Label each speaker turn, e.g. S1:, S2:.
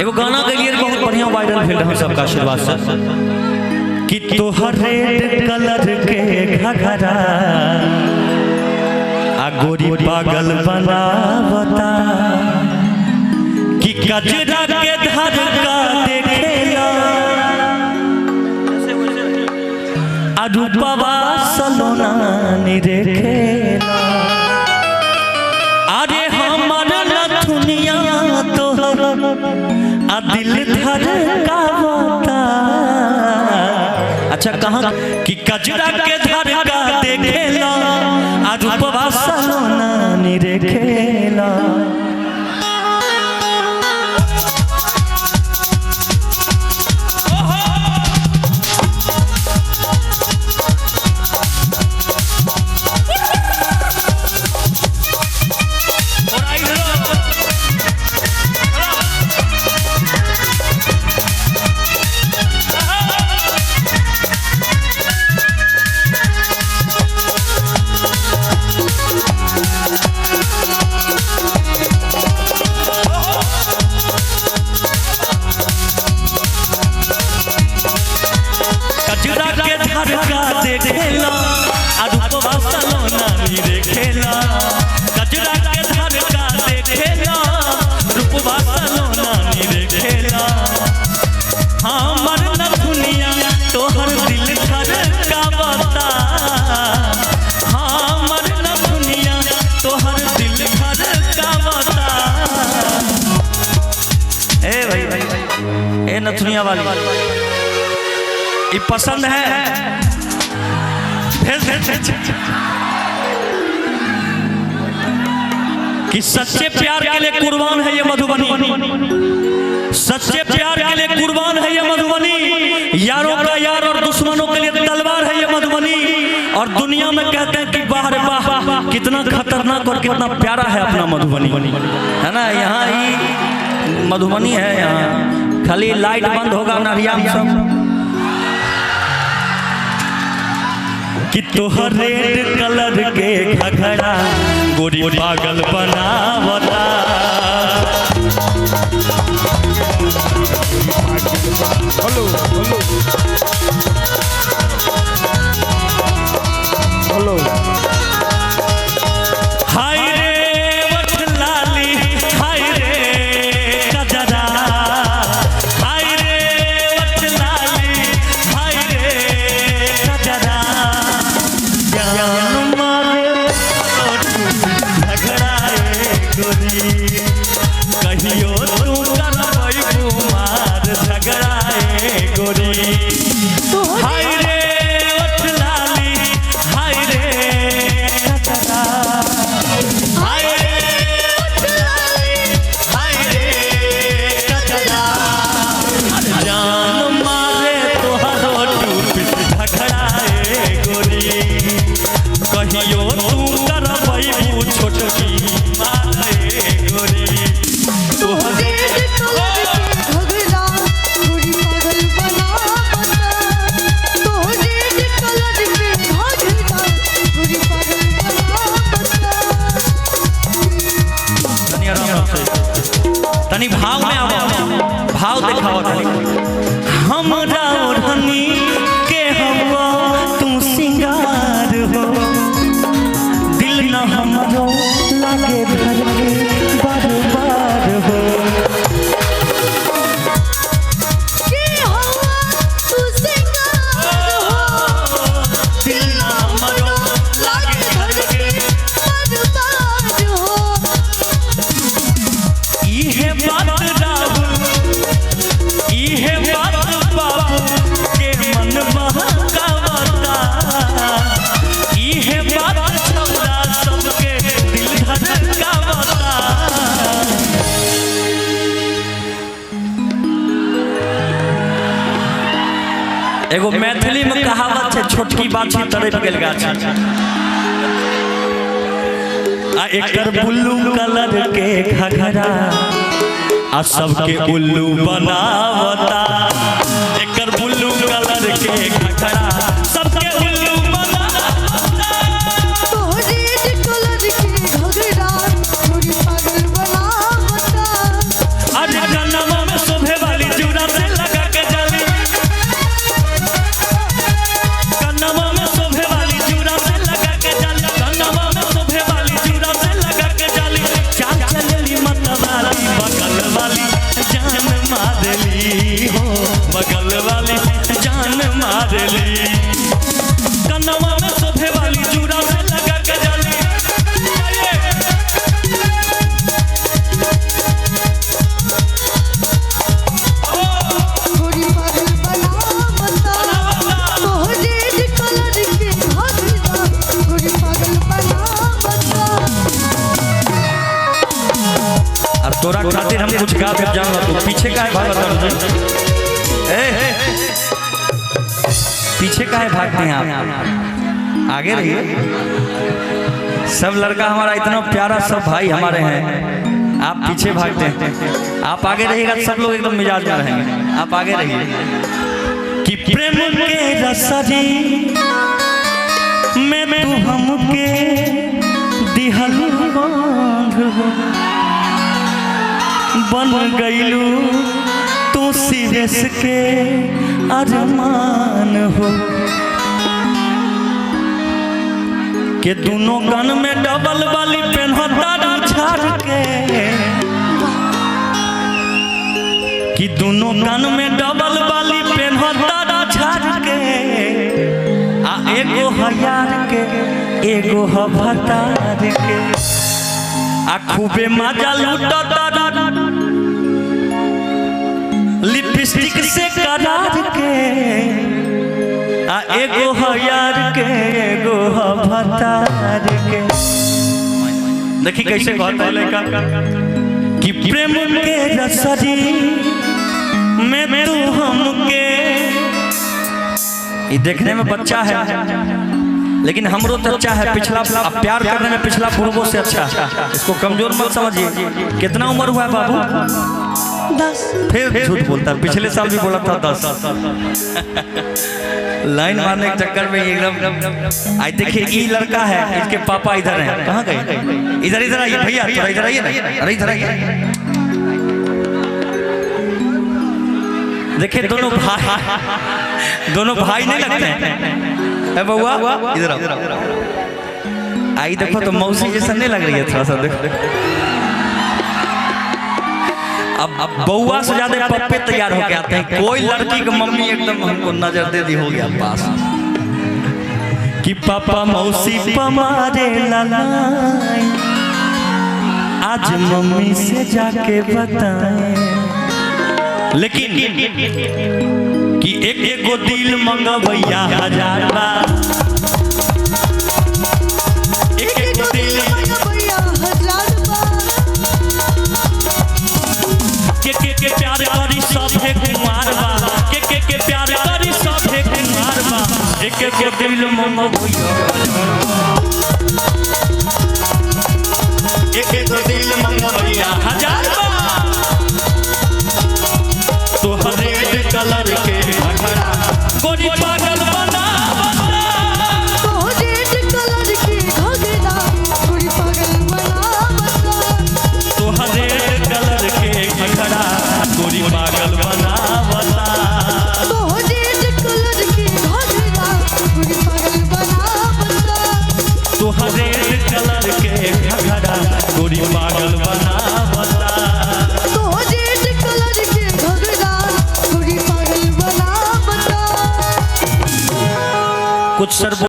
S1: एगो गाना गलिए बहुत बढ़िया वायरल भेल रहा सबका आशीर्वाद से कि तोहर रेड कलर के घघरा आ गोरी पागल बनावता कि कजरा के धड़का देखेला आ रूपवा सलोना निरेखेला अरे हमर नथुनिया तोहर आ दिल धड़कावता। अच्छा कहाँ कि कजरा के धड़का देखेला आ रूपवा सलोना निरेखेला। नथुनिया वाली ये पसंद है कि सच्चे प्यार के लिए कुर्बान है ये मधुबनी, सच्चे प्यार के लिए कुर्बान है ये मधुबनी, यारों का यार और दुश्मनों के लिए तलवार है ये मधुबनी। और दुनिया में कहते हैं कि वाह रे वाह कितना खतरनाक और कितना प्यारा है अपना मधुबनी, है ना। यहाँ ही मधुबनी है, यहाँ खाली लाइट बंद होगा नरिया में सब कि तोहर रेड कलर के घघरा गोरी पागल बनावता। हेलो हेलो हेलो हाय रे वठ लाली हाय रे कजरा हाय रे वठ लाली हाय रे कजरा जान मारे झगड़ाए गोरी कहियो तू करबै कुमार झगड़ाए गोरी हाय रे वठ लाली हाय रे कजरा हाय रे वठ लाली हाय रे कजरा जान मारे तोहरो टूट झगड़ाए गोरी कहियो तू करबै छोटकी मारे गोरी तोहरे तनी भाव में आओ, भाव दिखाओ तनी। हमरा ओढ़नी के हवा तू सिंगार हो दिल न हमरो लागे धड़के बार बार हो के हवा तू सिंगार हो दिल न हमरो लागे धड़के बार बार हो। इहे बात राहुल इहे बात बाबू के मन बहकावता इहे बात छौरा सबके दिल धड़कावता। एगो मैथिली में कहावत है छोटकी बाछी तड़प गेल गाछी आ एकर बुल्लू कलर के घघरा आ सबके उल्लू बनावता। एकर बुल्लू कलर के घघरा सबके उल्लू बनावता। तोहरे कलर के घघरा गोरी पागल बनावता। अरे जन्म में पीछे काहे भागते हैं? पीछे काहे भागते हैं आप? आगे रहिए। सब लड़का हमारा इतना प्यारा, सब भाई हमारे हैं, आप पीछे भागते हैं। आप आगे रहिएगा तो सब लोग एकदम मिजाज में रहेंगे। आप आगे रहिए। कि प्रेम के रसरी में तू हमके दिहल बन गईलू तू सिरस के अरमान हो के दोनों गन में डबल वाली पेन्हता झाड़ के कि दोनों गन में डबल वाली पेन्हता झाड़ के आ एगो हजार के एगो भतार के आ खूबे मजा लूटता लिपस्टिक से करार के आ एगो हजार के एगो भतार के। देखी कैसे कहता है लड़का कि प्रेम के रसरी में तू हमके। ये देखने में बच्चा है लेकिन हमरो तो अच्छा है। पिछला प्यार करने में पिछला पूर्वों से अच्छा। इसको कमजोर मत समझिए। कितना उम्र हुआ है बाबू? 10। फिर झूठ बोलता है। पिछले साल भी बोला था 10। लाइन मारने के चक्कर में एकदम। आई देखिए ये लड़का है, इसके पापा इधर हैं। कहाँ गए? इधर इधर आइए भैया, थोड़ा इधर आइए ना। अरे इधर आइए। देखिए दोनों भाई नहीं लगते हैं बउआ? इधर आओ। आई देखो तो मौसी जैसा नहीं लग रही है? थोड़ा सा देखो। अब बउआ से ज्यादा पप्पे तैयार होके आते हैं। कोई लड़की की मम्मी एकदम हमको नजर दे दी हो गया पास कि पापा मौसी पमारे ललाई आज मम्मी से जाके बताएं। लेकिन कि एक एक गो दिल मंगवैया 1000 बार। एक एक गो दिल मंगवैया 1000 बार। के प्यार करी सब है कुमार बा। के प्यार करी सब है कुमार बा। एक एक गो दिल मंगवैया। एक एक गो दिल मंगवैया 1000 बार। तो रेड कलर के घघरा गोरी पागल बना बना। तो रेड कलर के घघरा गोरी पागल बना बना। तो रेड कलर के घघरा गोरी पागल बना बना। तो रेड कलर के घघरा गोरी पागल बना बना। तो रेड कलर के घघरा गोरी पागल बना बना। कुछ सर